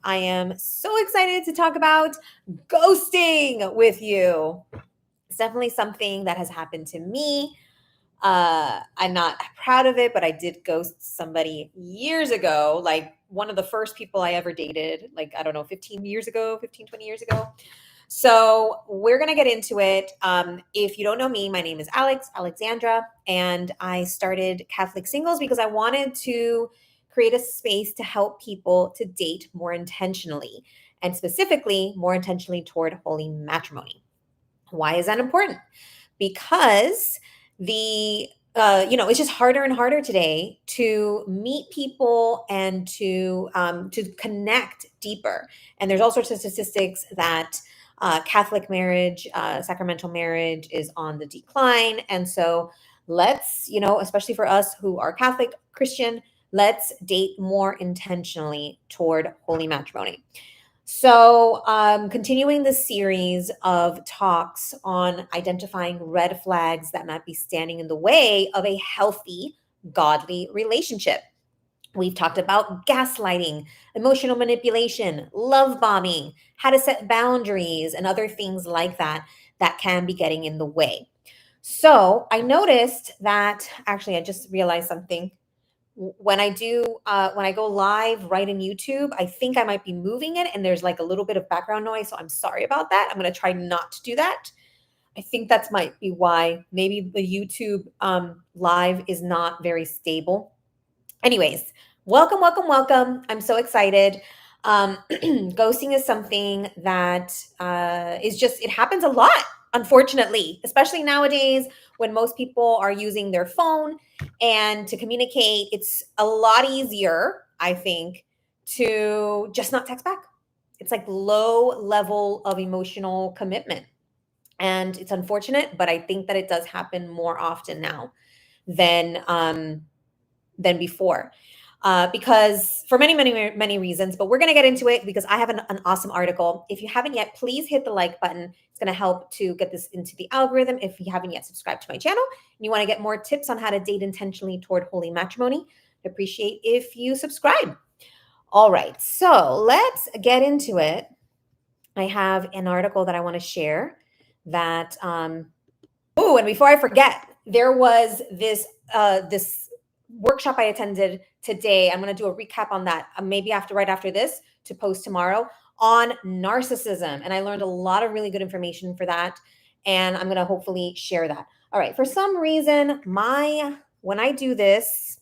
I am so excited to talk about ghosting with you. It's definitely something that has happened to me. I'm not proud of it, but I did ghost somebody years ago, like one of the first people I ever dated, like, I don't know, 15 years ago, 15, 20 years ago. So we're going to get into it. If you don't know me, my name is Alexandra, and I started Catholic Singles because I wanted to create a space to help people to date more intentionally, and specifically more intentionally toward holy matrimony. Why is that important? Because it's just harder and harder today to meet people and to connect deeper. And there's all sorts of statistics that Catholic marriage, sacramental marriage, is on the decline. And so let's, especially for us who are Catholic Christian, let's date more intentionally toward holy matrimony. So, continuing the series of talks on identifying red flags that might be standing in the way of a healthy, godly relationship. We've talked about gaslighting, emotional manipulation, love bombing, how to set boundaries, and other things like that that can be getting in the way. So, I noticed that actually, I just realized something when I go live right in YouTube, I think I might be moving it and there's like a little bit of background noise. So I'm sorry about that. I'm going to try not to do that. I think that's might be why maybe the YouTube live is not very stable. Anyways, welcome, welcome, welcome. I'm so excited. Ghosting is something that it happens a lot, unfortunately, especially nowadays when most people are using their phone and to communicate. It's a lot easier, I think, to just not text back. It's like low level of emotional commitment. And it's unfortunate, but I think that it does happen more often now than before. Because for many, many, many reasons, but we're going to get into it because I have an awesome article. If you haven't yet, please hit the like button. It's going to help to get this into the algorithm. If you haven't yet subscribed to my channel and you want to get more tips on how to date intentionally toward holy matrimony, I'd appreciate if you subscribe. All right, so let's get into it. I have an article that I want to share that, and before I forget, there was this workshop I attended today. I'm going to do a recap on that, maybe right after this, to post tomorrow, on narcissism. And I learned a lot of really good information for that. And I'm going to hopefully share that. All right. For some reason, when I do this,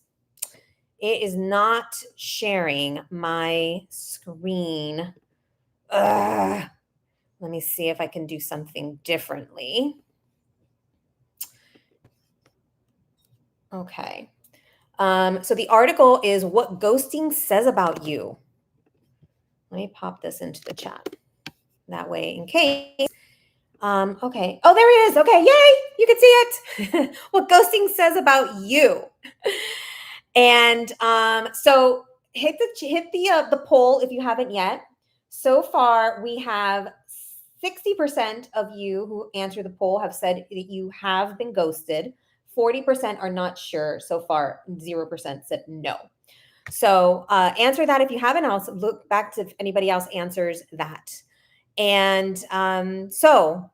it is not sharing my screen. Let me see if I can do something differently. Okay. So the article is What Ghosting Says About You. Let me pop this into the chat. That way, in case. Okay. Oh, there it is. Okay. Yay. You can see it. What ghosting says about you. And so hit the poll if you haven't yet. So far, we have 60% of you who answer the poll have said that you have been ghosted. 40% are not sure. So far, 0% said no. So answer that if you haven't. I'll look back to if anybody else answers that. And so,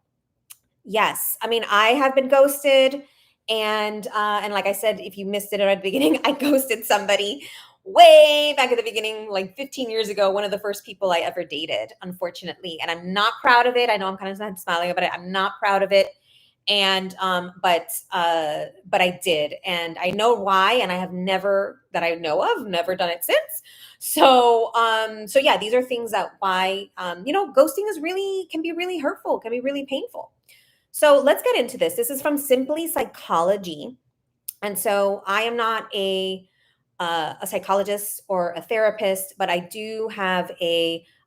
yes, I mean, I have been ghosted. And like I said, if you missed it at the beginning, I ghosted somebody way back at the beginning, like 15 years ago, one of the first people I ever dated, unfortunately. And I'm not proud of it. I know I'm kind of smiling about it. I'm not proud of it. And but I did, and I know why, and I have never, that I know of, never done it since. So yeah, these are things that why ghosting can be really hurtful, can be really painful. So let's get into this. This is from Simply Psychology. And so I am not a psychologist or a therapist, but I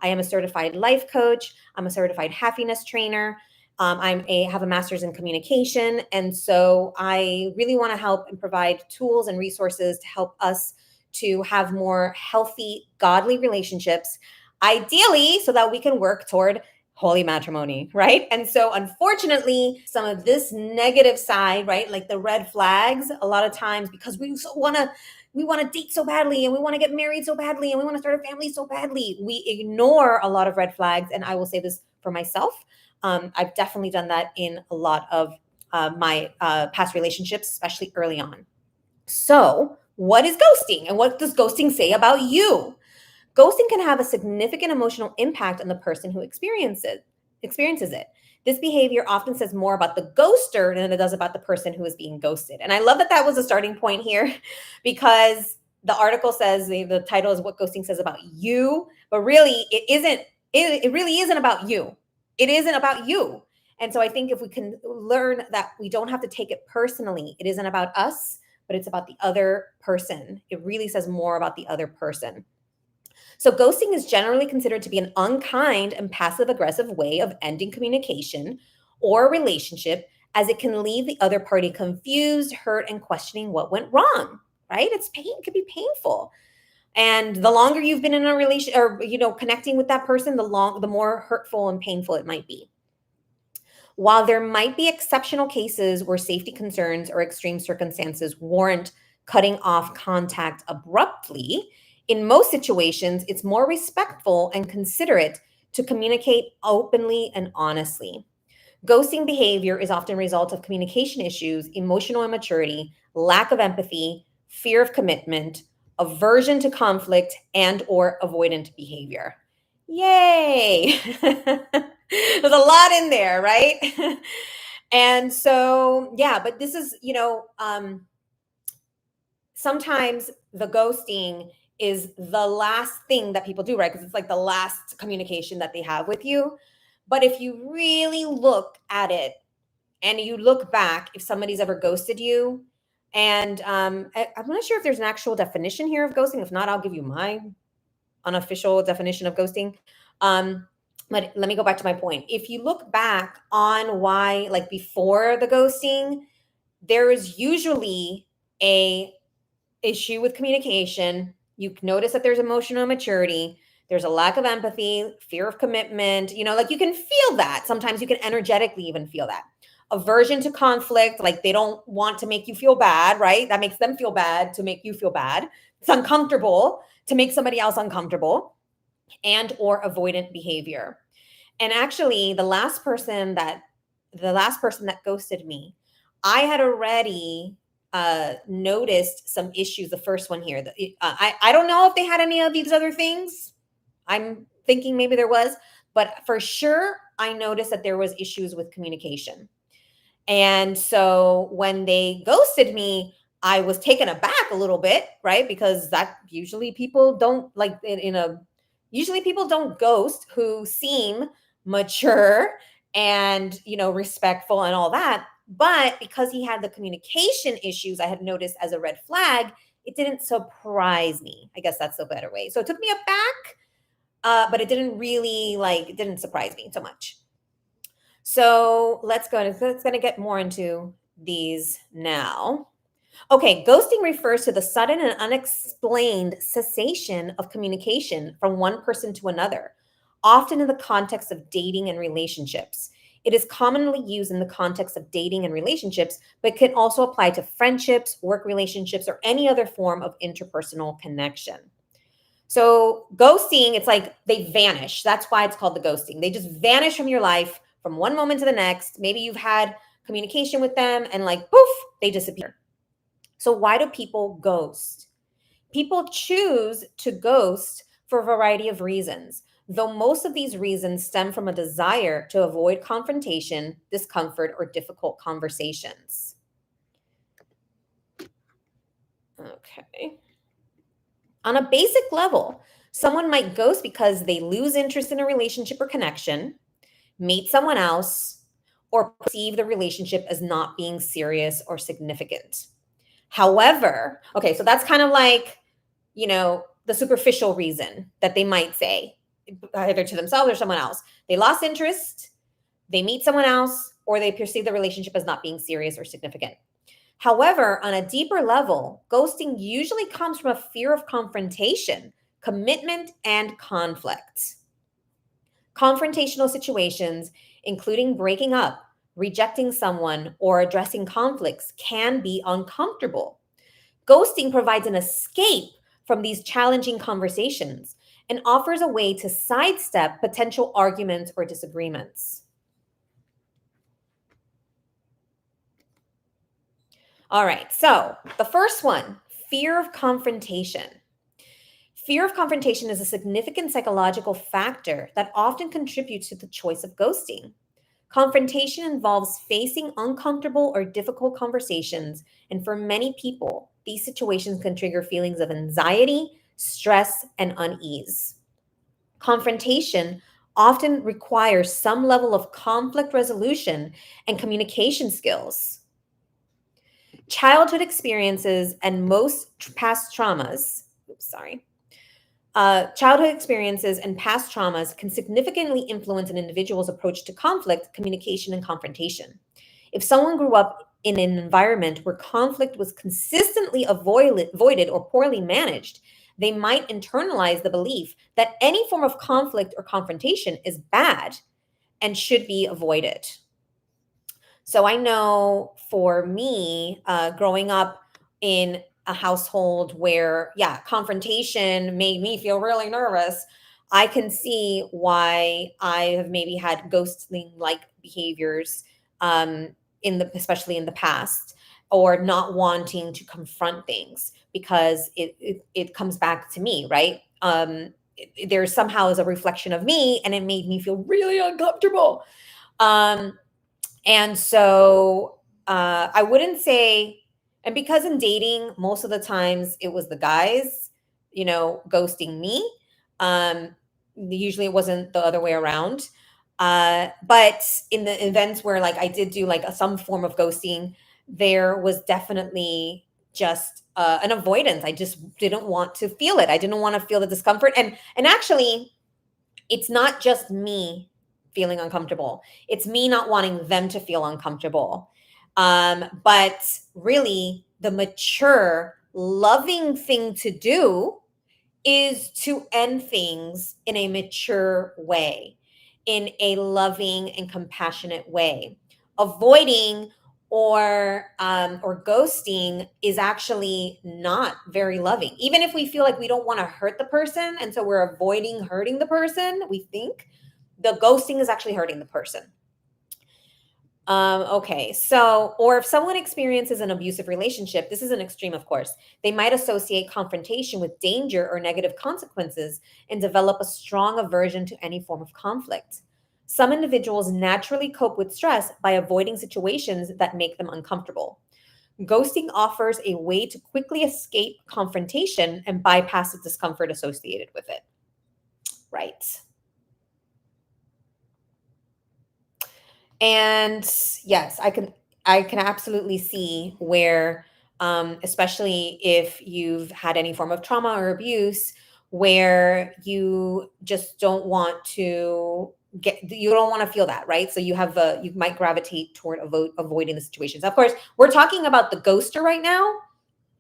am a certified life coach. I'm a certified happiness trainer. Have a master's in communication. And so I really want to help and provide tools and resources to help us to have more healthy, godly relationships, ideally so that we can work toward holy matrimony, right? And so unfortunately, some of this negative side, right, like the red flags, a lot of times because we want to we want to date so badly and we want to get married so badly and we want to start a family so badly. We ignore a lot of red flags. And I will say this for myself. I've definitely done that in a lot of my past relationships, especially early on. So, what is ghosting and what does ghosting say about you? Ghosting can have a significant emotional impact on the person who experiences it. This behavior often says more about the ghoster than it does about the person who is being ghosted. And I love that that was a starting point here because the article says the title is what ghosting says about you, but really it isn't it really isn't about you. It isn't about you. And so I think if we can learn that we don't have to take it personally, it isn't about us, but it's about the other person. It really says more about the other person. So, ghosting is generally considered to be an unkind and passive aggressive way of ending communication or a relationship, as it can leave the other party confused, hurt, and questioning what went wrong, right? It can be painful. And the longer you've been in a relation or, connecting with that person, the more hurtful and painful it might be. While there might be exceptional cases where safety concerns or extreme circumstances warrant cutting off contact abruptly, in most situations, it's more respectful and considerate to communicate openly and honestly. Ghosting behavior is often a result of communication issues, emotional immaturity, lack of empathy, fear of commitment, aversion to conflict, and or avoidant behavior. Yay! There's a lot in there, right? And so, yeah, but this is, sometimes the ghosting is the last thing that people do, right? Because it's like the last communication that they have with you. But if you really look at it and you look back, if somebody's ever ghosted you, and I'm not sure if there's an actual definition here of ghosting. If not, I'll give you my unofficial definition of ghosting. But let me go back to my point. If you look back on why, like before the ghosting, there is usually a issue with communication. You notice that there's emotional immaturity. There's a lack of empathy, fear of commitment. Like you can feel that. Sometimes you can energetically even feel that. Aversion to conflict, like they don't want to make you feel bad, right? That makes them feel bad to make you feel bad. It's uncomfortable to make somebody else uncomfortable, and or avoidant behavior. And actually, the last person that ghosted me, I had already noticed some issues. The first one here, I don't know if they had any of these other things. I'm thinking maybe there was, but for sure, I noticed that there was issues with communication. And so when they ghosted me, I was taken aback a little bit, right? Because that usually people don't like usually people don't ghost who seem mature and, respectful and all that. But because he had the communication issues I had noticed as a red flag, it didn't surprise me. I guess that's the better way. So it took me aback, but it didn't really it didn't surprise me so much. So let's going to get more into these now. Okay, ghosting refers to the sudden and unexplained cessation of communication from one person to another, often in the context of dating and relationships. It is commonly used in the context of dating and relationships, but can also apply to friendships, work relationships, or any other form of interpersonal connection. So, ghosting, it's like they vanish. That's why it's called the ghosting. They just vanish from your life from one moment to the next. Maybe you've had communication with them and poof, they disappear. So, why do people ghost? People choose to ghost for a variety of reasons, though most of these reasons stem from a desire to avoid confrontation, discomfort, or difficult conversations. Okay. On a basic level, someone might ghost because they lose interest in a relationship or connection, meet someone else, or perceive the relationship as not being serious or significant. However, okay, so that's kind of the superficial reason that they might say, either to themselves or someone else. They lost interest, they meet someone else, or they perceive the relationship as not being serious or significant. However, on a deeper level, ghosting usually comes from a fear of confrontation, commitment, and conflict. Confrontational situations, including breaking up, rejecting someone, or addressing conflicts, can be uncomfortable. Ghosting provides an escape from these challenging conversations and offers a way to sidestep potential arguments or disagreements. All right, so the first one, fear of confrontation. Fear of confrontation is a significant psychological factor that often contributes to the choice of ghosting. Confrontation involves facing uncomfortable or difficult conversations, and for many people, these situations can trigger feelings of anxiety, stress, and unease. Confrontation often requires some level of conflict resolution and communication skills. Childhood experiences and most past traumas, oops, sorry, childhood experiences and past traumas can significantly influence an individual's approach to conflict, communication, and confrontation. If someone grew up in an environment where conflict was consistently avoided or poorly managed, they might internalize the belief that any form of conflict or confrontation is bad and should be avoided. So I know for me, growing up in a household where, yeah, confrontation made me feel really nervous, I can see why I have maybe had ghosting like behaviors, especially in the past, or not wanting to confront things because it comes back to me, right? There somehow is a reflection of me, and it made me feel really uncomfortable. Um, and so I wouldn't say, and because in dating, most of the times it was the guys, ghosting me. Usually it wasn't the other way around. But in the events where like I did do like some form of ghosting, there was definitely just an avoidance. I just didn't want to feel it. I didn't want to feel the discomfort. And actually, it's not just me feeling uncomfortable. It's me not wanting them to feel uncomfortable. But really, the mature, loving thing to do is to end things in a mature way, in a loving and compassionate way. Avoiding or ghosting is actually not very loving. Even if we feel like we don't want to hurt the person, and so we're avoiding hurting the person, we think the ghosting is actually hurting the person. Okay, so, or if someone experiences an abusive relationship, this is an extreme, of course, they might associate confrontation with danger or negative consequences and develop a strong aversion to any form of conflict. Some individuals naturally cope with stress by avoiding situations that make them uncomfortable. Ghosting offers a way to quickly escape confrontation and bypass the discomfort associated with it. Right. And yes, I can absolutely see where, especially if you've had any form of trauma or abuse, where you just don't want to you don't want to feel that, right? So you might gravitate toward avoiding the situations. Of course, we're talking about the ghoster right now,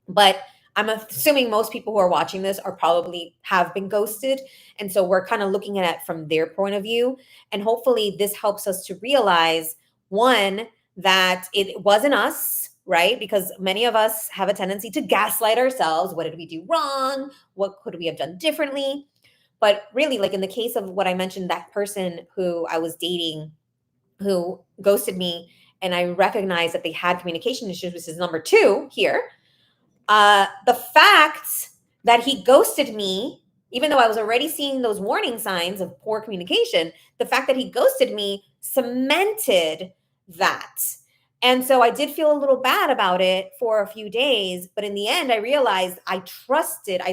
but I'm assuming most people who are watching this are probably have been ghosted. And so we're kind of looking at it from their point of view. And hopefully this helps us to realize, one, that it wasn't us, right? Because many of us have a tendency to gaslight ourselves. What did we do wrong? What could we have done differently? But really, like in the case of what I mentioned, that person who I was dating who ghosted me, and I recognized that they had communication issues, which is number two here. The fact that he ghosted me, even though I was already seeing those warning signs of poor communication, the fact that he ghosted me cemented that. And so I did feel a little bad about it for a few days, but in the end, I realized I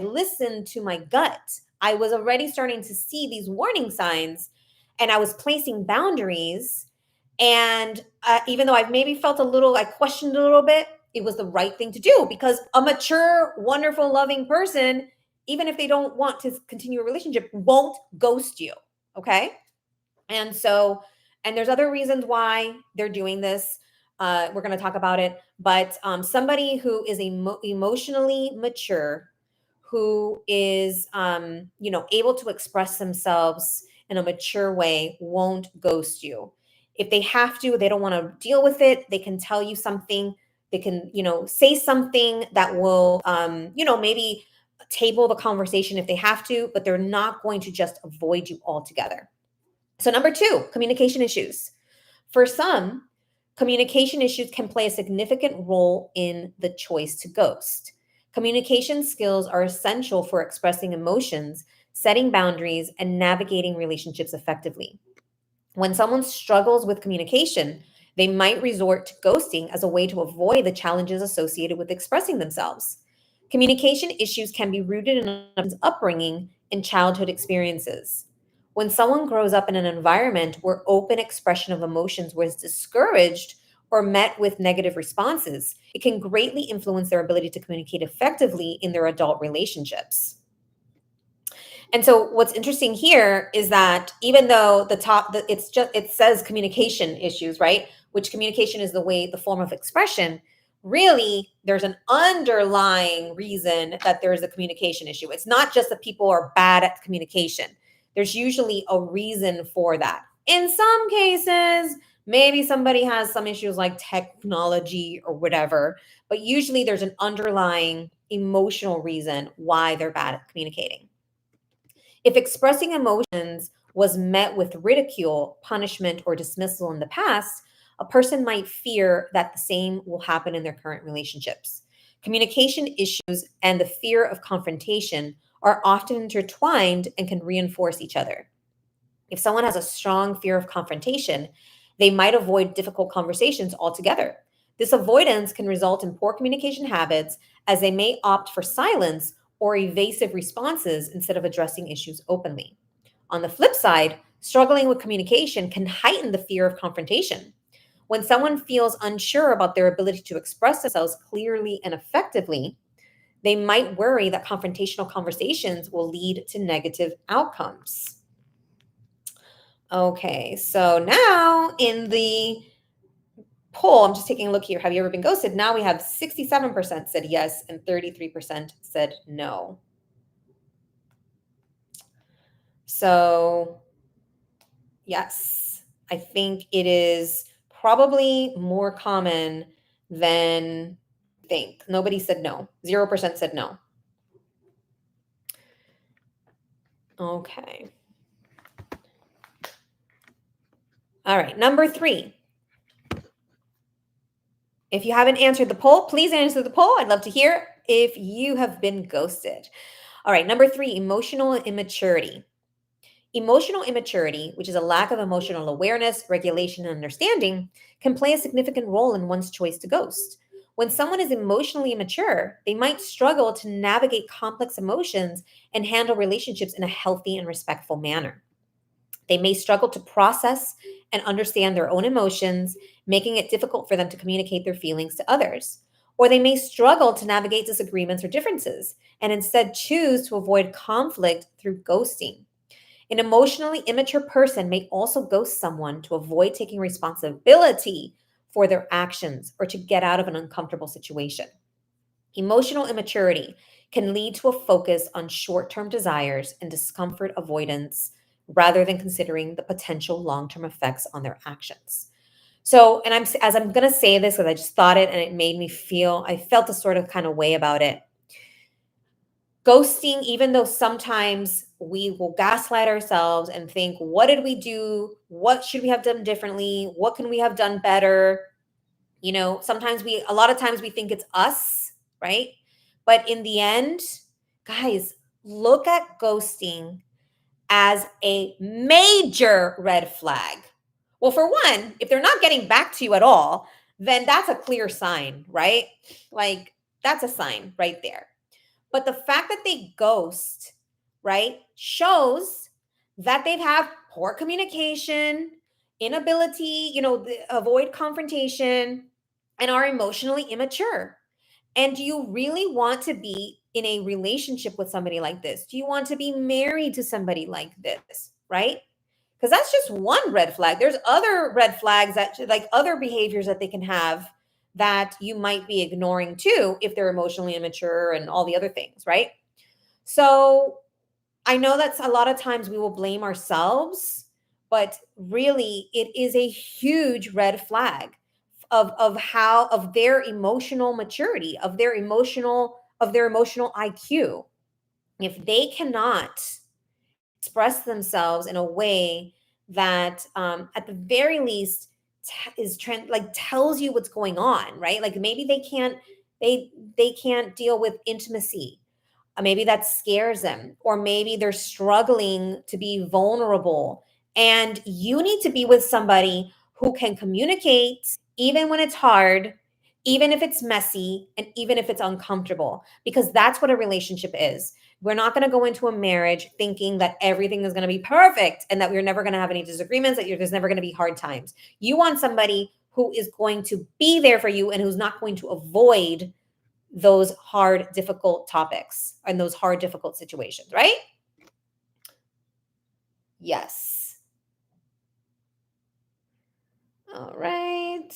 listened to my gut. I was already starting to see these warning signs, and I was placing boundaries. And even though I've maybe felt a little, I questioned a little bit, it was the right thing to do because a mature, wonderful, loving person, even if they don't want to continue a relationship, won't ghost you. Okay. And so, and there's other reasons why they're doing this. We're going to talk about it. But somebody who is emotionally mature, who is, able to express themselves in a mature way, won't ghost you. If they have to, they don't want to deal with it, they can tell you something. They can, say something that will, maybe table the conversation if they have to, but they're not going to just avoid you altogether. So, number two, communication issues. For some, communication issues can play a significant role in the choice to ghost. Communication skills are essential for expressing emotions, setting boundaries, and navigating relationships effectively. When someone struggles with communication, they might resort to ghosting as a way to avoid the challenges associated with expressing themselves. Communication issues can be rooted in a person's upbringing and childhood experiences. When someone grows up in an environment where open expression of emotions was discouraged or met with negative responses, it can greatly influence their ability to communicate effectively in their adult relationships. And so what's interesting here is that even though it says communication issues, right? Which communication is the form of expression, really there's an underlying reason that there is a communication issue. It's not just that people are bad at communication. There's usually a reason for that. In some cases, maybe somebody has some issues like technology or whatever, but usually there's an underlying emotional reason why they're bad at communicating. If expressing emotions was met with ridicule, punishment, or dismissal in the past, a person might fear that the same will happen in their current relationships. Communication issues and the fear of confrontation are often intertwined and can reinforce each other. If someone has a strong fear of confrontation, they might avoid difficult conversations altogether. This avoidance can result in poor communication habits as they may opt for silence or evasive responses instead of addressing issues openly. On the flip side, struggling with communication can heighten the fear of confrontation. When someone feels unsure about their ability to express themselves clearly and effectively, they might worry that confrontational conversations will lead to negative outcomes. Okay, so now in the poll, I'm just taking a look here. Have you ever been ghosted? Now we have 67% said yes and 33% said no. So, yes, I think it is probably more common than you think. Nobody said no. 0% said no. Okay. All right. Number three. If you haven't answered the poll, please answer the poll. I'd love to hear if you have been ghosted. All right. Number three, emotional immaturity. Emotional immaturity, which is a lack of emotional awareness, regulation, and understanding, can play a significant role in one's choice to ghost. When someone is emotionally immature, they might struggle to navigate complex emotions and handle relationships in a healthy and respectful manner. They may struggle to process and understand their own emotions, making it difficult for them to communicate their feelings to others. Or they may struggle to navigate disagreements or differences and instead choose to avoid conflict through ghosting. An emotionally immature person may also ghost someone to avoid taking responsibility for their actions or to get out of an uncomfortable situation. Emotional immaturity can lead to a focus on short term desires and discomfort avoidance rather than considering the potential long term effects on their actions. So, and as I'm going to say this because I just thought it and it made me feel, I felt a sort of kind of way about it. Ghosting, even though sometimes we will gaslight ourselves and think, what did we do? What should we have done differently? What can we have done better? Sometimes a lot of times we think it's us, right? But in the end, guys, look at ghosting as a major red flag. Well, for one, if they're not getting back to you at all, then that's a clear sign, right? Like, that's a sign right there. But the fact that they ghost, right, shows that they've had poor communication, inability, avoid confrontation, and are emotionally immature. And do you really want to be in a relationship with somebody like this? Do you want to be married to somebody like this, right? Because that's just one red flag. There's other red flags that, like, other behaviors that they can have that you might be ignoring too if they're emotionally immature and all the other things, right? So I know that's a lot of times we will blame ourselves, but really it is a huge red flag of their emotional maturity, of their emotional IQ. If they cannot express themselves in a way that at the very least tells you what's going on, right? Like maybe they can't deal with intimacy. Maybe that scares them, or maybe they're struggling to be vulnerable. And you need to be with somebody who can communicate even when it's hard, even if it's messy, and even if it's uncomfortable, because that's what a relationship is. We're not going to go into a marriage thinking that everything is going to be perfect and that we're never going to have any disagreements, that there's never going to be hard times. You want somebody who is going to be there for you and who's not going to avoid those hard, difficult topics and those hard, difficult situations, right? Yes. All right.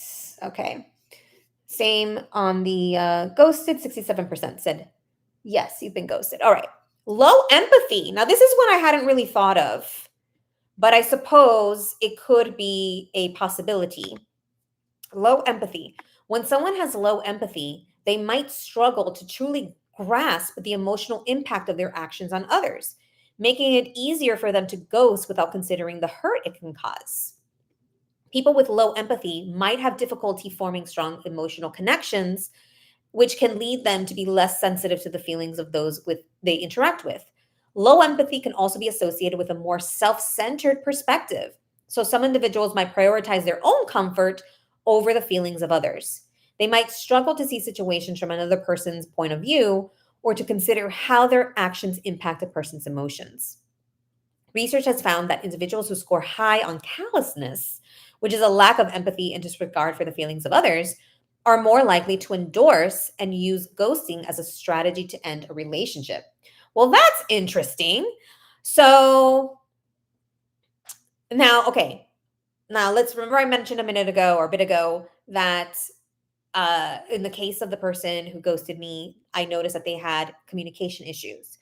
Okay. Same on the ghosted. 67% said, yes, you've been ghosted. All right. Low empathy. Now, this is one I hadn't really thought of, but I suppose it could be a possibility. Low empathy. When someone has low empathy, they might struggle to truly grasp the emotional impact of their actions on others, making it easier for them to ghost without considering the hurt it can cause. People with low empathy might have difficulty forming strong emotional connections, which can lead them to be less sensitive to the feelings of those they interact with. Low empathy can also be associated with a more self-centered perspective. So some individuals might prioritize their own comfort over the feelings of others. They might struggle to see situations from another person's point of view or to consider how their actions impact a person's emotions. Research has found that individuals who score high on callousness, which is a lack of empathy and disregard for the feelings of others, are more likely to endorse and use ghosting as a strategy to end a relationship. Well, that's interesting. So now, okay, now let's remember I mentioned a minute ago or a bit ago that in the case of the person who ghosted me, I noticed that they had communication issues.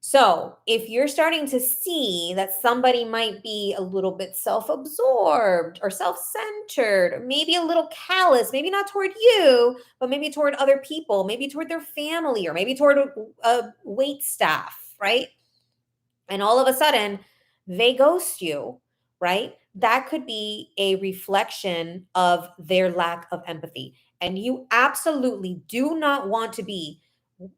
So, if you're starting to see that somebody might be a little bit self absorbed or self centered, or maybe a little callous, maybe not toward you, but maybe toward other people, maybe toward their family, or maybe toward a wait staff, right? And all of a sudden, they ghost you, right? That could be a reflection of their lack of empathy. And you absolutely do not want to be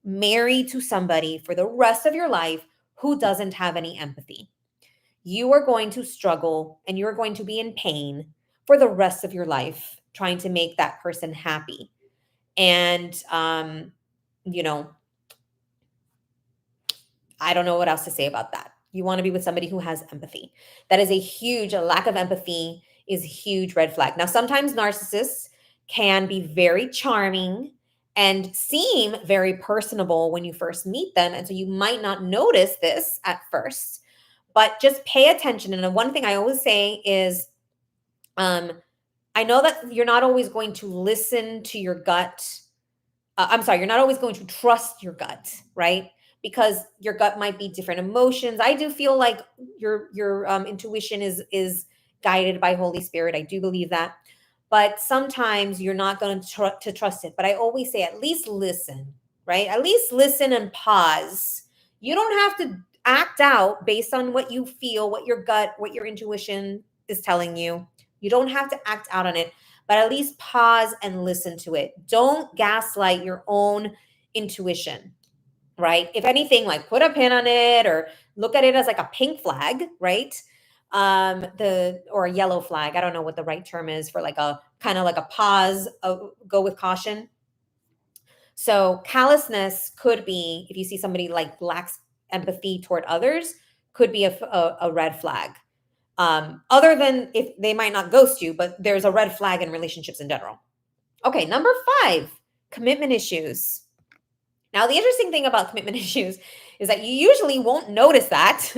married to somebody for the rest of your life who doesn't have any empathy. You are going to struggle and you're going to be in pain for the rest of your life trying to make that person happy. And, you know, I don't know what else to say about that. You want to be with somebody who has empathy. That is a lack of empathy is a huge red flag. Now, sometimes narcissists can be very charming and seem very personable when you first meet them. And so you might not notice this at first, but just pay attention. And the one thing I always say is, I know that you're not always going to listen to your gut. I'm sorry, you're not always going to trust your gut, right? Because your gut might be different emotions. I do feel like your intuition is guided by Holy Spirit. I do believe that, but sometimes you're not going to trust it. But I always say, at least listen, right? At least listen and pause. You don't have to act out based on what you feel, what your gut, what your intuition is telling you. You don't have to act out on it, but at least pause and listen to it. Don't gaslight your own intuition, right? If anything, like put a pin on it or look at it as like a pink flag, right? Or a yellow flag. I don't know what the right term is for like a kind of like a pause, go with caution. So callousness could be, if you see somebody like lacks empathy toward others, could be a red flag. Other than if they might not ghost you, but there's a red flag in relationships in general. Okay, number 5, commitment issues. Now, the interesting thing about commitment issues is that you usually won't notice that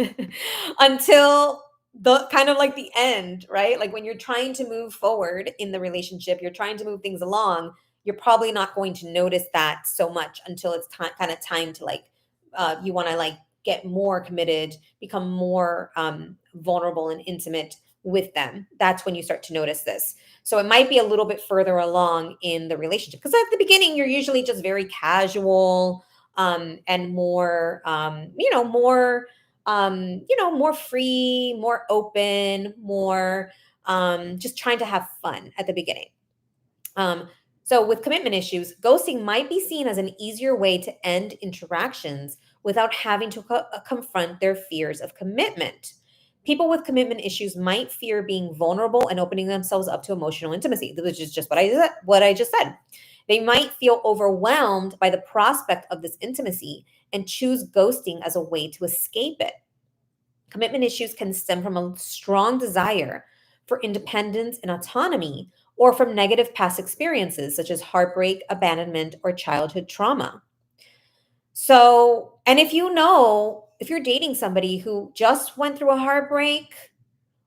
until the kind of like the end, right? Like when you're trying to move forward in the relationship, you're trying to move things along, you're probably not going to notice that so much until it's kind of time to like, you want to like get more committed, become more vulnerable and intimate with them, that's when you start to notice this. So it might be a little bit further along in the relationship, because at the beginning you're usually just very casual, and more, more free, more open, more, just trying to have fun at the beginning. So with commitment issues, ghosting might be seen as an easier way to end interactions without having to confront their fears of commitment. People with commitment issues might fear being vulnerable and opening themselves up to emotional intimacy, which is just what I just said. They might feel overwhelmed by the prospect of this intimacy and choose ghosting as a way to escape it. Commitment issues can stem from a strong desire for independence and autonomy, or from negative past experiences such as heartbreak, abandonment, or childhood trauma. So, and if you're dating somebody who just went through a heartbreak,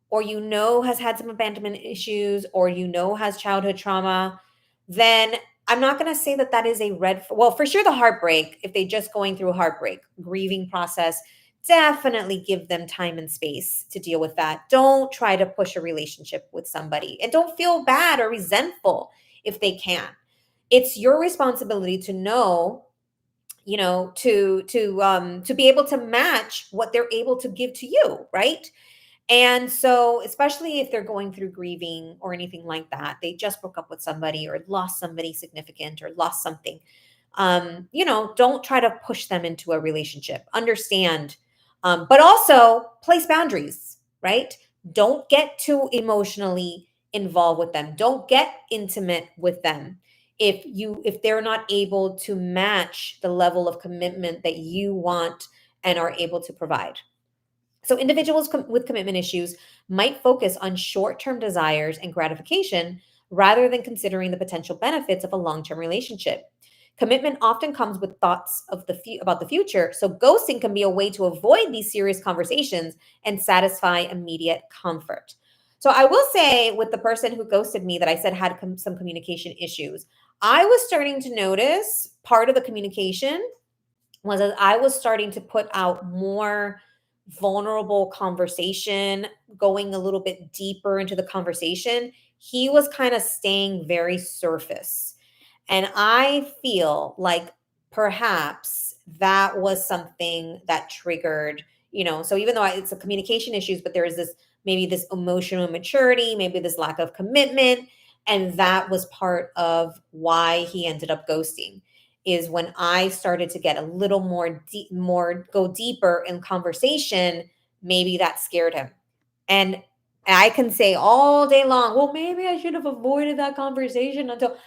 or has had some abandonment issues, or has childhood trauma, then I'm not going to say that that is a well, for sure the heartbreak, if they just going through a heartbreak grieving process, definitely give them time and space to deal with that. Don't try to push a relationship with somebody, and don't feel bad or resentful if they can. It's your responsibility to know, to be able to match what they're able to give to you, right? And so, especially if they're going through grieving or anything like that, they just broke up with somebody or lost somebody significant or lost something. Don't try to push them into a relationship. Understand, but also place boundaries, right? Don't get too emotionally involved with them. Don't get intimate with them if they're not able to match the level of commitment that you want and are able to provide. So, individuals with commitment issues might focus on short term desires and gratification rather than considering the potential benefits of a long term relationship. Commitment often comes with thoughts about the future, so ghosting can be a way to avoid these serious conversations and satisfy immediate comfort. So, I will say, with the person who ghosted me that I said had some communication issues, I was starting to notice part of the communication was that I was starting to put out more vulnerable conversation, going a little bit deeper into the conversation. He was kind of staying very surface. And I feel like perhaps that was something that triggered, so even though it's a communication issues, but there is maybe this emotional immaturity, maybe this lack of commitment. And that was part of why he ended up ghosting, is when I started to get a little more go deeper in conversation, maybe that scared him. And I can say all day long, well, maybe I should have avoided that conversation until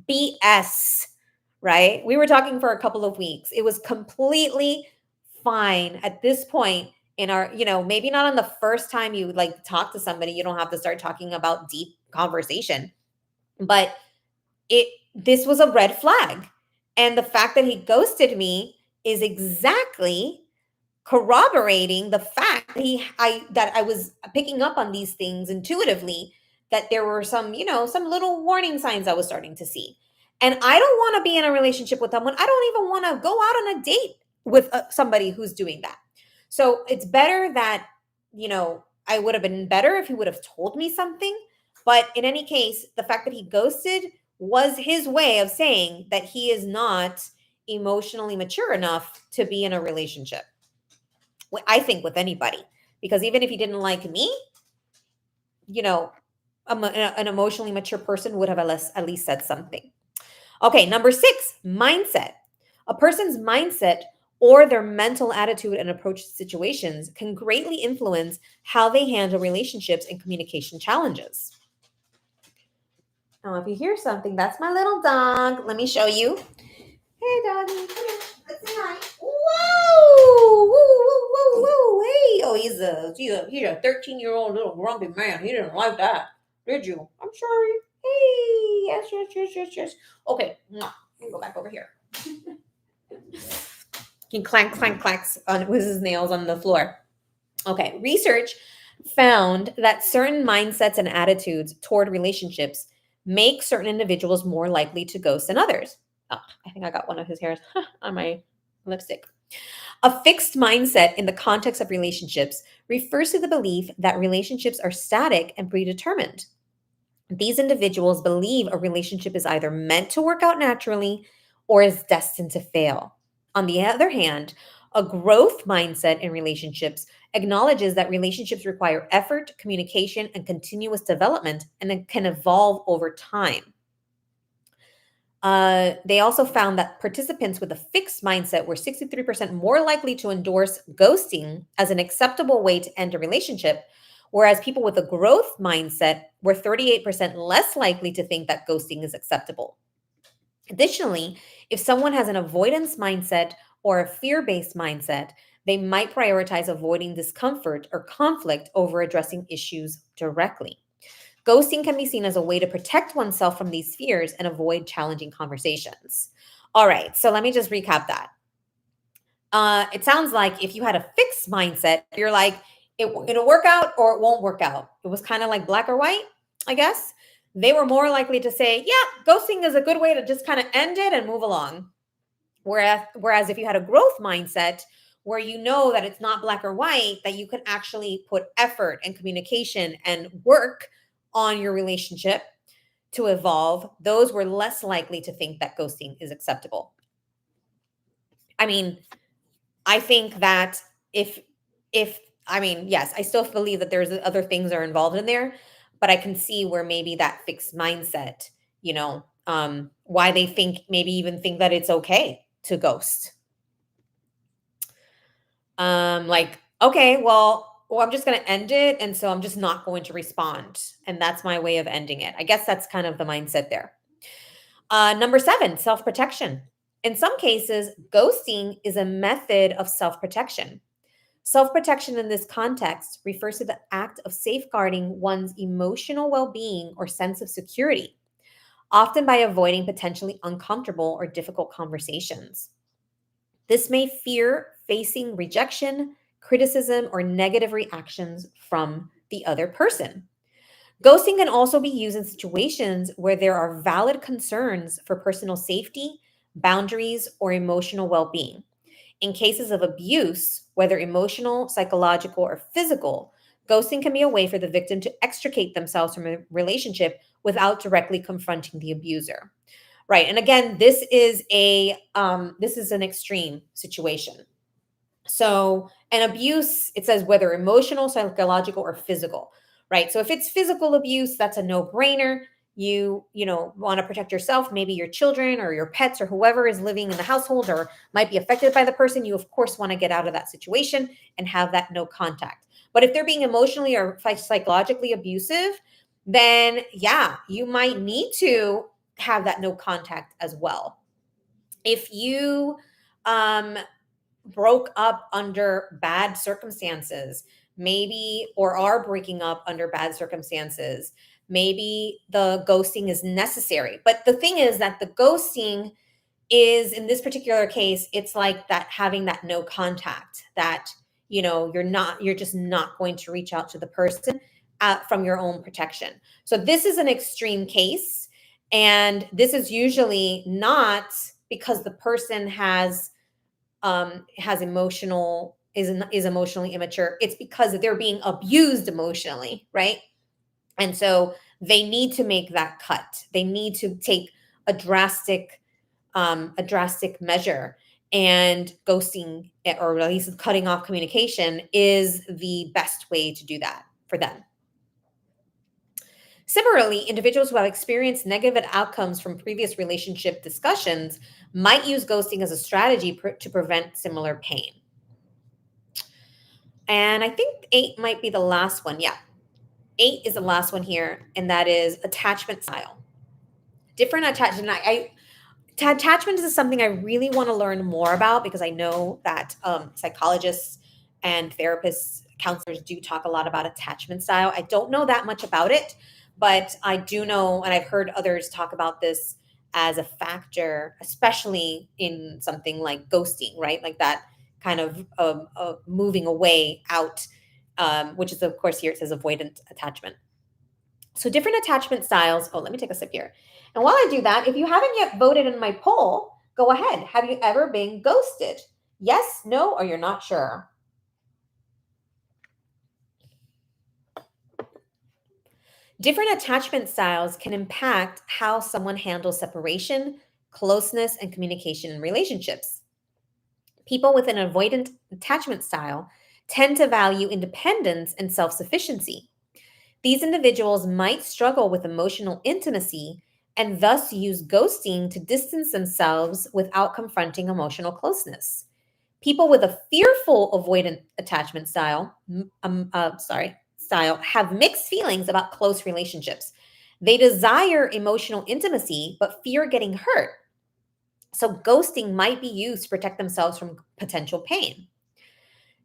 BS, right? We were talking for a couple of weeks. It was completely fine at this point in our, maybe not on the first time you like talk to somebody, you don't have to start talking about deep conversation, but this was a red flag. And the fact that he ghosted me is exactly corroborating the fact that I was picking up on these things intuitively, that there were some little warning signs I was starting to see. And I don't want to be in a relationship with someone. I don't even want to go out on a date with somebody who's doing that. So it's better that, I would have been better if he would have told me something. But in any case, the fact that he ghosted was his way of saying that he is not emotionally mature enough to be in a relationship. I think with anybody, because even if he didn't like me, an emotionally mature person would have at least said something. Okay, number 6, mindset. A person's mindset or their mental attitude and approach to situations can greatly influence how they handle relationships and communication challenges. Now, if you hear something, that's my little dog. Let me show you. Hey, doggy, come here. Let's say hi. Whoa! Woo, woo, woo, woo. Hey, oh, he's a 13-year-old little grumpy man. He didn't like that, did you? I'm sorry. Hey, yes. Okay, let me go back over here. He clanks with his nails on the floor. Okay, research found that certain mindsets and attitudes toward relationships make certain individuals more likely to ghost than others. Oh, I think I got one of his hairs on my lipstick. A fixed mindset in the context of relationships refers to the belief that relationships are static and predetermined. These individuals believe a relationship is either meant to work out naturally or is destined to fail. On the other hand, a growth mindset in relationships acknowledges that relationships require effort, communication, and continuous development, and it can evolve over time. They also found that participants with a fixed mindset were 63% more likely to endorse ghosting as an acceptable way to end a relationship, whereas people with a growth mindset were 38% less likely to think that ghosting is acceptable. Additionally, if someone has an avoidance mindset or a fear based mindset, they might prioritize avoiding discomfort or conflict over addressing issues directly. Ghosting can be seen as a way to protect oneself from these fears and avoid challenging conversations. All right, so let me just recap that. It sounds like if you had a fixed mindset, you're like, it'll work out or it won't work out. It was kind of like black or white, I guess. They were more likely to say, yeah, ghosting is a good way to just kind of end it and move along. Whereas if you had a growth mindset where you know that it's not black or white, that you can actually put effort and communication and work on your relationship to evolve, those were less likely to think that ghosting is acceptable. I mean, I think that if I mean, yes, I still believe that there's other things are involved in there, but I can see where maybe that fixed mindset, why they think maybe even think that it's okay to ghost. Like, okay, well, I'm just going to end it. And so I'm just not going to respond. And that's my way of ending it. I guess that's kind of the mindset there. Number 7, self protection. In some cases, ghosting is a method of self protection. Self protection in this context refers to the act of safeguarding one's emotional well being or sense of security, often by avoiding potentially uncomfortable or difficult conversations. This may fear facing rejection, criticism, or negative reactions from the other person. Ghosting can also be used in situations where there are valid concerns for personal safety, boundaries, or emotional well being. In cases of abuse, whether emotional, psychological, or physical, ghosting can be a way for the victim to extricate themselves from a relationship without directly confronting the abuser. Right. And again, this is an extreme situation. So, an abuse, it says whether emotional, psychological, or physical, right? So, if it's physical abuse, that's a no-brainer. You want to protect yourself, maybe your children or your pets or whoever is living in the household or might be affected by the person. You, of course, want to get out of that situation and have that no contact. But if they're being emotionally or psychologically abusive, then yeah, you might need to have that no contact as well. If you um, broke up under bad circumstances, maybe, or are breaking up under bad circumstances, maybe the ghosting is necessary. But the thing is that the ghosting is, in this particular case, it's like that having that no contact, that you're just not going to reach out to the person from your own protection. So this is an extreme case, and this is usually not because the person has emotional is emotionally immature. It's because they're being abused emotionally, right? And so they need to make that cut. They need to take a drastic measure, and ghosting, or at least cutting off communication, is the best way to do that for them. Similarly, individuals who have experienced negative outcomes from previous relationship discussions might use ghosting as a strategy to prevent similar pain. And I think 8 might be the last one. Yeah, 8 is the last one here, and that is attachment style. Different attachment. Attachment is something I really want to learn more about, because I know that psychologists and therapists, counselors do talk a lot about attachment style. I don't know that much about it, but I do know, and I've heard others talk about this as a factor, especially in something like ghosting, right? Like that kind of moving away out, which is, of course, here it says avoidant attachment. So different attachment styles. Oh, let me take a sip here. And while I do that, if you haven't yet voted in my poll, go ahead. Have you ever been ghosted? Yes, no, or you're not sure. Different attachment styles can impact how someone handles separation, closeness, and communication in relationships. People with an avoidant attachment style tend to value independence and self sufficiency. These individuals might struggle with emotional intimacy and thus use ghosting to distance themselves without confronting emotional closeness. People with a fearful avoidant attachment style have mixed feelings about close relationships. They desire emotional intimacy but fear getting hurt. So ghosting might be used to protect themselves from potential pain.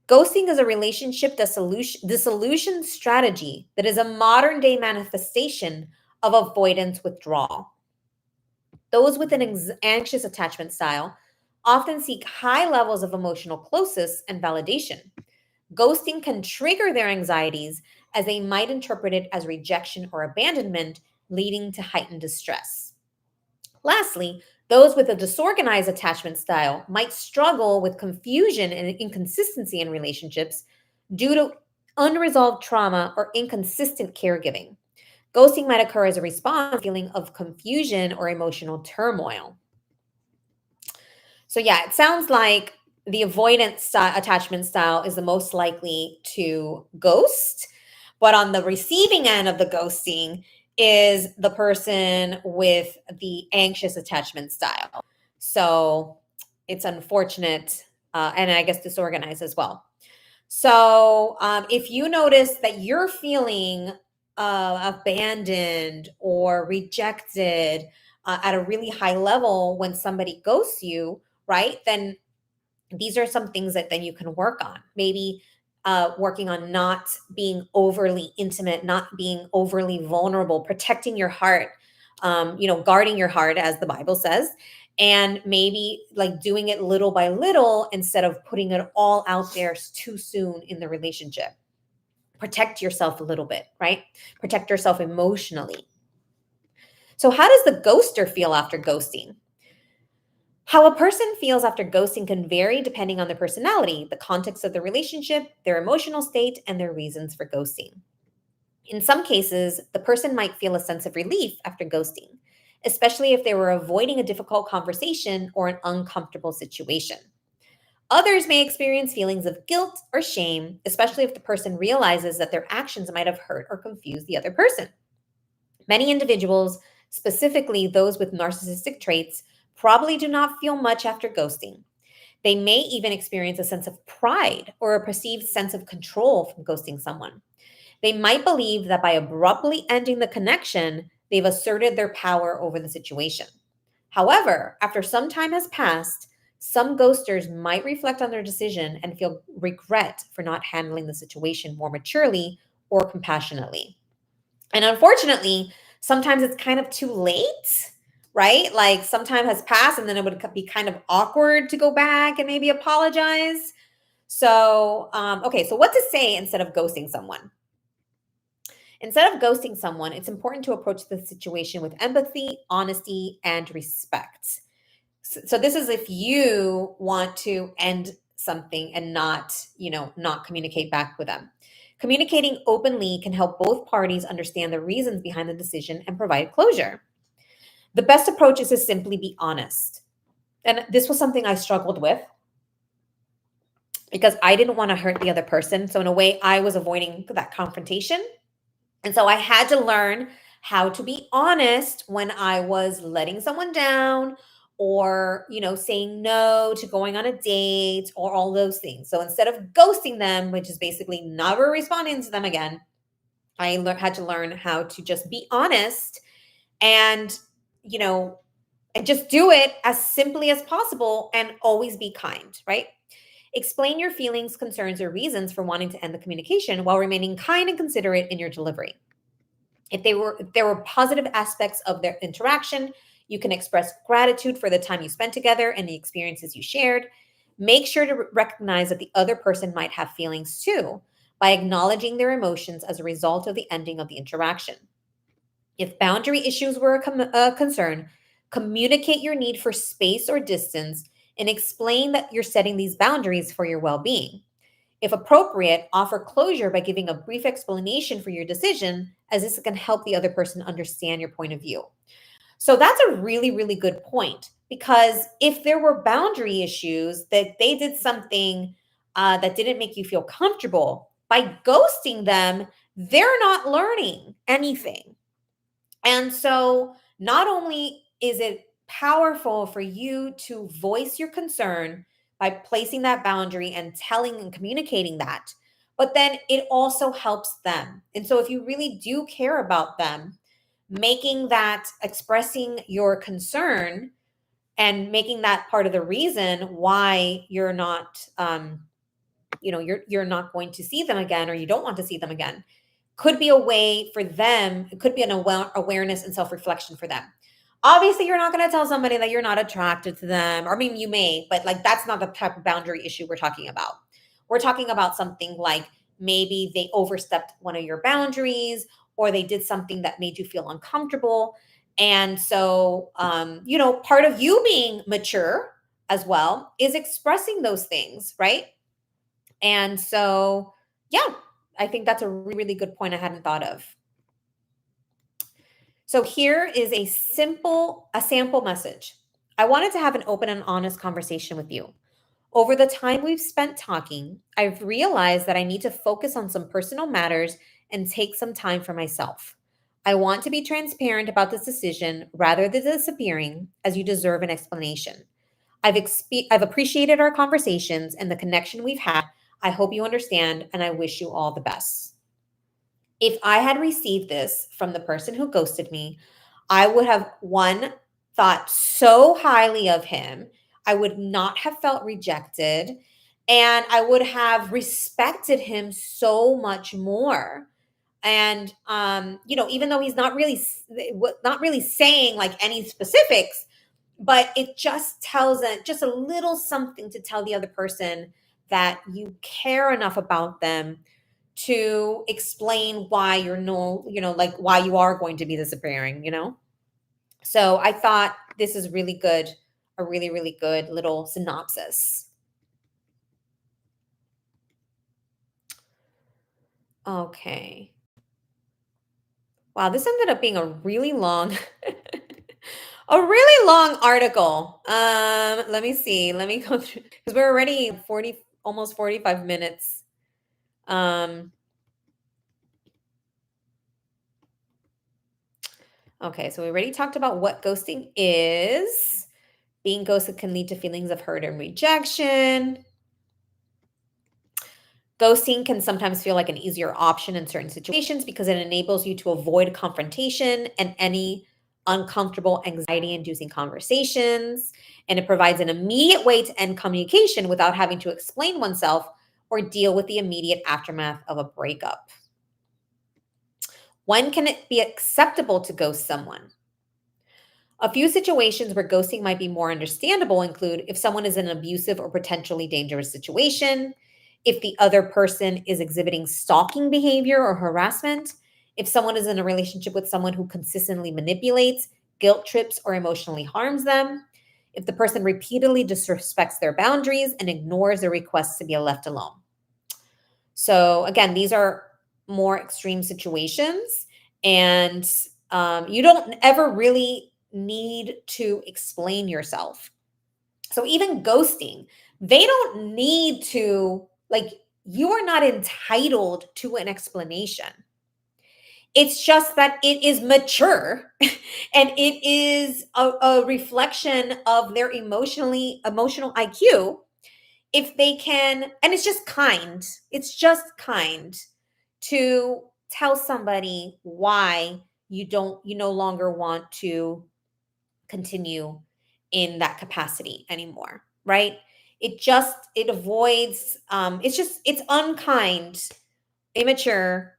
Ghosting is a relationship dissolution strategy that is a modern day manifestation of avoidance withdrawal. Those with an anxious attachment style often seek high levels of emotional closeness and validation. Ghosting can trigger their anxieties as they might interpret it as rejection or abandonment, leading to heightened distress. Lastly, those with a disorganized attachment style might struggle with confusion and inconsistency in relationships due to unresolved trauma or inconsistent caregiving. Ghosting might occur as a response to a feeling of confusion or emotional turmoil. So, yeah, it sounds like the attachment style is the most likely to ghost. But on the receiving end of the ghosting is the person with the anxious attachment style. So, it's unfortunate and I guess disorganized as well. So, if you notice that you're feeling abandoned or rejected at a really high level when somebody ghosts you, right? Then these are some things that then you can work on. Maybe working on not being overly intimate, not being overly vulnerable, protecting your heart, guarding your heart, as the Bible says, and maybe like doing it little by little instead of putting it all out there too soon in the relationship. Protect yourself a little bit, right? Protect yourself emotionally. So, how does the ghoster feel after ghosting? How a person feels after ghosting can vary depending on their personality, the context of the relationship, their emotional state, and their reasons for ghosting. In some cases, the person might feel a sense of relief after ghosting, especially if they were avoiding a difficult conversation or an uncomfortable situation. Others may experience feelings of guilt or shame, especially if the person realizes that their actions might have hurt or confused the other person. Many individuals, specifically those with narcissistic traits, probably do not feel much after ghosting. They may even experience a sense of pride or a perceived sense of control from ghosting someone. They might believe that by abruptly ending the connection, they've asserted their power over the situation. However, after some time has passed, some ghosters might reflect on their decision and feel regret for not handling the situation more maturely or compassionately. And unfortunately, sometimes it's kind of too late, right? Like some time has passed and then it would be kind of awkward to go back and maybe apologize. So, okay, so what to say instead of ghosting someone? Instead of ghosting someone, it's important to approach the situation with empathy, honesty, and respect. So this is if you want to end something and not communicate back with them. Communicating openly can help both parties understand the reasons behind the decision and provide closure. The best approach is to simply be honest. And this was something I struggled with because I didn't want to hurt the other person. So in a way, I was avoiding that confrontation. And so I had to learn how to be honest when I was letting someone down or, saying no to going on a date or all those things. So instead of ghosting them, which is basically never responding to them again, I had to learn how to just be honest and, you know, and just do it as simply as possible and always be kind, right? Explain your feelings, concerns, or reasons for wanting to end the communication while remaining kind and considerate in your delivery. If there were positive aspects of their interaction, you can express gratitude for the time you spent together and the experiences you shared. Make sure to recognize that the other person might have feelings too by acknowledging their emotions as a result of the ending of the interaction. If boundary issues were a concern, communicate your need for space or distance and explain that you're setting these boundaries for your well being. If appropriate, offer closure by giving a brief explanation for your decision, as this can help the other person understand your point of view. So that's a really, really good point, because if there were boundary issues that they did something that didn't make you feel comfortable, by ghosting them, they're not learning anything. And so, not only is it powerful for you to voice your concern by placing that boundary and telling and communicating that, but then it also helps them. And so, if you really do care about them, making that, expressing your concern and making that part of the reason why you're not you're not going to see them again, or you don't want to see them again, could be a way for them. It could be an awareness and self-reflection for them. Obviously, you're not going to tell somebody that you're not attracted to them, or I mean, you may, but like that's not the type of boundary issue we're talking about. We're talking about something like maybe they overstepped one of your boundaries, or they did something that made you feel uncomfortable. And so, part of you being mature as well is expressing those things, right? And so, yeah, I think that's a really good point I hadn't thought of. So here is a sample message. I wanted to have an open and honest conversation with you. Over the time we've spent talking, I've realized that I need to focus on some personal matters and take some time for myself. I want to be transparent about this decision rather than disappearing, as you deserve an explanation. I've appreciated our conversations and the connection we've had. I hope you understand, and I wish you all the best. If I had received this from the person who ghosted me, I would have, one, thought so highly of him. I would not have felt rejected, and I would have respected him so much more. And even though he's not really saying like any specifics, but it just tells just a little something to tell the other person that you care enough about them to explain why you're no, like why you are going to be disappearing. So I thought this is really good, a really, really good little synopsis. Okay. Wow, this ended up being a really long a really long article. Let me see. Let me go through, because we're already 40, almost 45 minutes. Um, okay, so we already talked about what ghosting is. Being ghosted can lead to feelings of hurt and rejection. Ghosting can sometimes feel like an easier option in certain situations because it enables you to avoid confrontation and any uncomfortable, anxiety inducing conversations. And it provides an immediate way to end communication without having to explain oneself or deal with the immediate aftermath of a breakup. When can it be acceptable to ghost someone? A few situations where ghosting might be more understandable include if someone is in an abusive or potentially dangerous situation, if the other person is exhibiting stalking behavior or harassment, if someone is in a relationship with someone who consistently manipulates, guilt trips, or emotionally harms them, if the person repeatedly disrespects their boundaries and ignores their requests to be left alone. So, again, these are more extreme situations, and you don't ever really need to explain yourself. So even ghosting, they don't need to, like, you are not entitled to an explanation. It's just that it is mature and it is a reflection of their emotional IQ. If they can, and it's just kind to tell somebody why you no longer want to continue in that capacity anymore, right? It avoids, it's unkind, immature,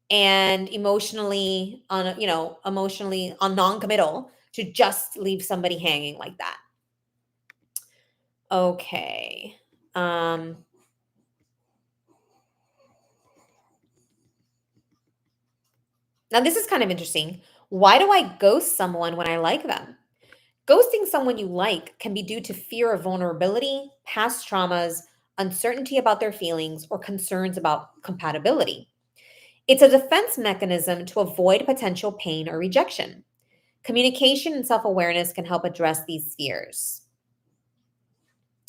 and emotionally on non-committal to just leave somebody hanging like that. Okay. um Now this is kind of interesting. Why do I ghost someone when I like them? Ghosting someone you like can be due to fear of vulnerability, past traumas, uncertainty about their feelings, or concerns about compatibility. It's a defense mechanism to avoid potential pain or rejection. Communication and self awareness can help address these fears.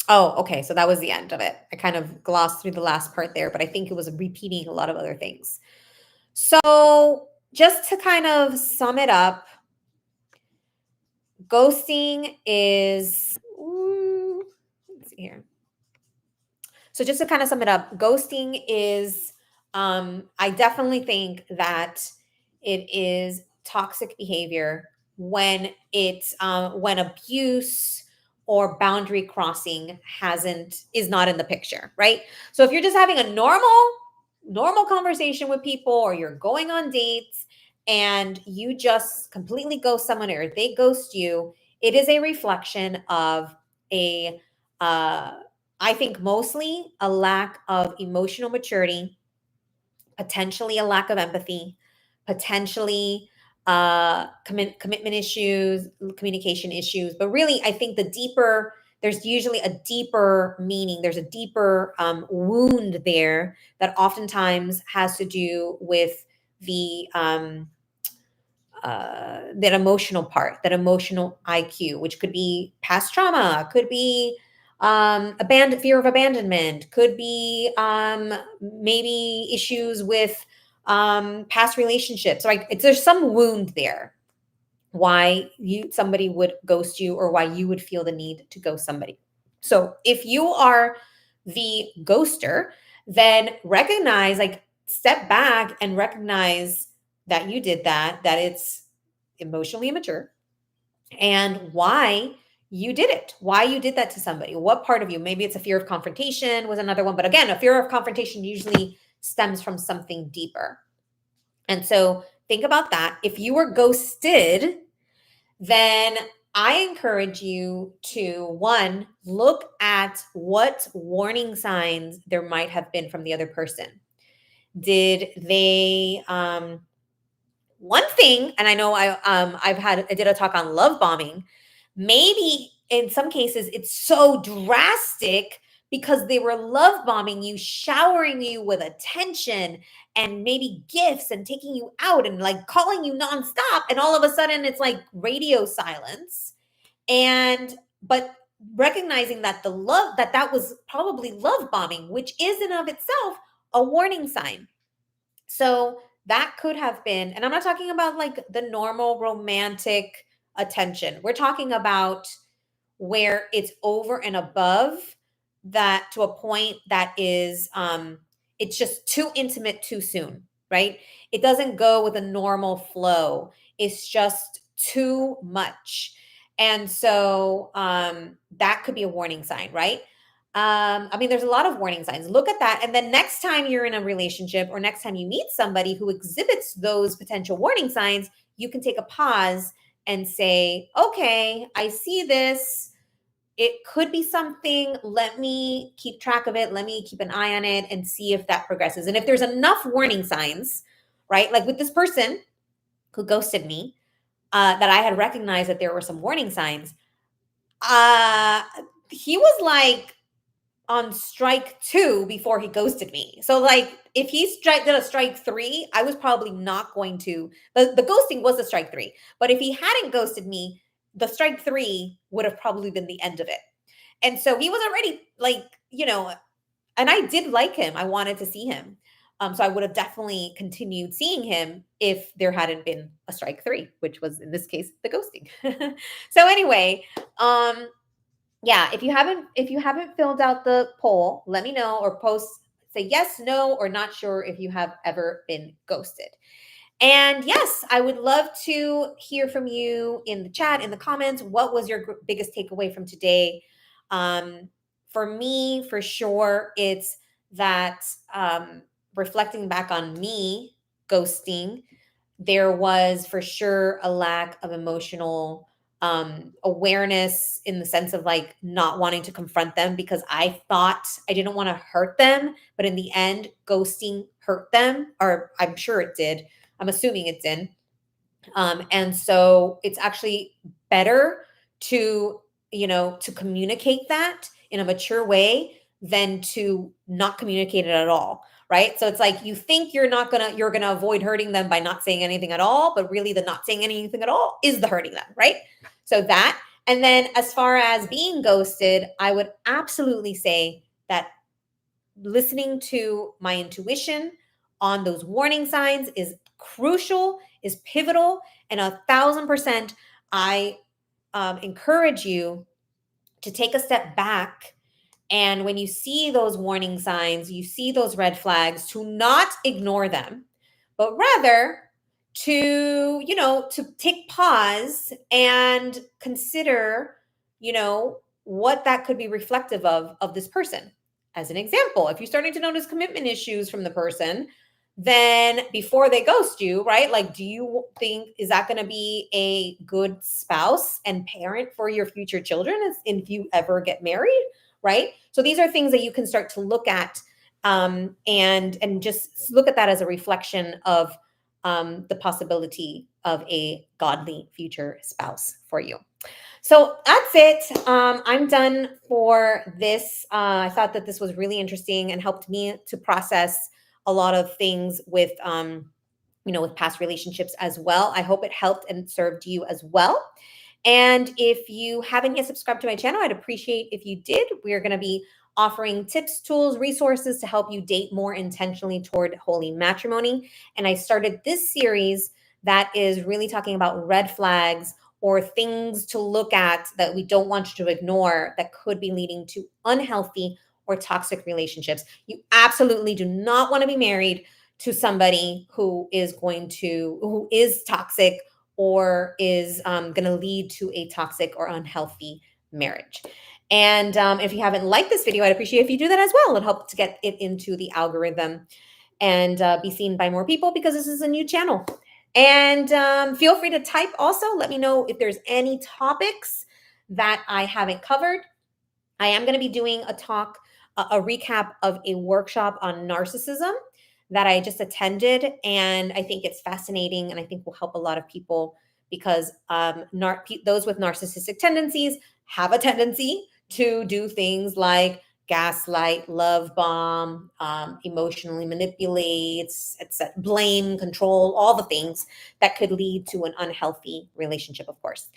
Oh, okay. So that was the end of it. I kind of glossed through the last part there, but I think it was repeating a lot of other things. So, just to kind of sum it up, ghosting is, let's see here. So, just to kind of sum it up, ghosting is, I definitely think that it is toxic behavior when when abuse or boundary crossing is not in the picture, right? So if you're just having a normal conversation with people, or you're going on dates and you just completely ghost someone or they ghost you, it is a reflection of a uh I think mostly a lack of emotional maturity, potentially a lack of empathy, potentially commitment issues, communication issues. But really, I think there's usually a deeper meaning. There's a deeper wound there that oftentimes has to do with the that emotional part, that emotional IQ, which could be past trauma, could be fear of abandonment, could be maybe issues with past relationships. Like there's some wound there. Why somebody would ghost you, or why you would feel the need to ghost somebody. So if you are the ghoster, then recognize, like, step back and recognize that you did that it's emotionally immature, and why you did it, why you did that to somebody, what part of you. Maybe it's a fear of confrontation was another one, but again, a fear of confrontation usually stems from something deeper. And so think about that. If you were ghosted, then I encourage you to, one, look at what warning signs there might have been from the other person. Did they one thing, and I know I did a talk on love bombing. Maybe in some cases it's so drastic because they were love bombing you, showering you with attention and maybe gifts and taking you out and like calling you nonstop. And all of a sudden it's like radio silence. And, but recognizing that that was probably love bombing, which is in of itself a warning sign. So that could have been, and I'm not talking about like the normal romantic attention. We're talking about where it's over and above that, to a point that is it's just too intimate too soon, right? It doesn't go with a normal flow. It's just too much. And so that could be a warning sign, right? I mean, there's a lot of warning signs. Look at that. And then next time you're in a relationship, or next time you meet somebody who exhibits those potential warning signs, you can take a pause and say, okay, I see this. It could be something. Let me keep track of it. Let me keep an eye on it and see if that progresses. And if there's enough warning signs, right? Like with this person who ghosted me, that I had recognized that there were some warning signs. He was like on strike 2 before he ghosted me. So like if he did a strike 3, I was probably not going to, the ghosting was a strike 3. But if he hadn't ghosted me, the strike 3 would have probably been the end of it. And so he was already like, and I did like him. I wanted to see him. So I would have definitely continued seeing him if there hadn't been a strike 3, which was in this case the ghosting. So anyway, yeah, if you haven't filled out the poll, let me know, or say yes, no, or not sure if you have ever been ghosted. And yes, I would love to hear from you in the chat, in the comments. What was your biggest takeaway from today? For me, for sure, it's that reflecting back on me ghosting, there was for sure a lack of emotional awareness, in the sense of like not wanting to confront them, because I thought I didn't want to hurt them. But in the end, ghosting hurt them, or I'm sure it did. I'm assuming it did. And so it's actually better to, to communicate that in a mature way than to not communicate it at all. Right. So it's like you think you're gonna avoid hurting them by not saying anything at all, but really the not saying anything at all is the hurting them, right? So that, and then as far as being ghosted, I would absolutely say that listening to my intuition on those warning signs is crucial, is pivotal, and 1,000%. I encourage you to take a step back. And when you see those warning signs, you see those red flags, to not ignore them, but rather to take pause and consider, what that could be reflective of this person. As an example, if you're starting to notice commitment issues from the person, then before they ghost you, right? Like, do you think, is that going to be a good spouse and parent for your future children if you ever get married, right? So these are things that you can start to look at, and just look at that as a reflection of the possibility of a godly future spouse for you. So that's it. I'm done for this. I thought that this was really interesting and helped me to process a lot of things with, with past relationships as well. I hope it helped and served you as well. And if you haven't yet subscribed to my channel, I'd appreciate if you did. We're going to be offering tips, tools, resources to help you date more intentionally toward holy matrimony. And I started this series that is really talking about red flags or things to look at that we don't want you to ignore that could be leading to unhealthy or toxic relationships. You absolutely do not want to be married to somebody who is toxic or is going to lead to a toxic or unhealthy marriage. And if you haven't liked this video, I'd appreciate if you do that as well. It'll help to get it into the algorithm and be seen by more people, because this is a new channel. And feel free to type also. Let me know if there's any topics that I haven't covered. I am going to be doing a recap of a workshop on narcissism that I just attended. And I think it's fascinating, and I think will help a lot of people, because those with narcissistic tendencies have a tendency to do things like gaslight, love bomb, emotionally manipulate, etc., blame, control, all the things that could lead to an unhealthy relationship, of course.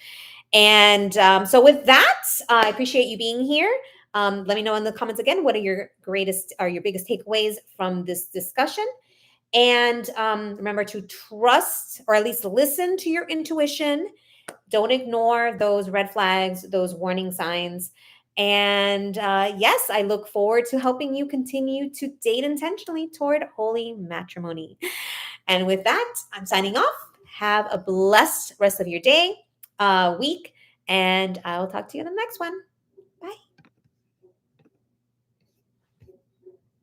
And so with that, I appreciate you being here. Let me know in the comments again, what are your biggest takeaways from this discussion? And remember to trust, or at least listen to your intuition. Don't ignore those red flags, those warning signs. And yes, I look forward to helping you continue to date intentionally toward holy matrimony. And with that, I'm signing off. Have a blessed rest of your day, week, and I'll talk to you in the next one.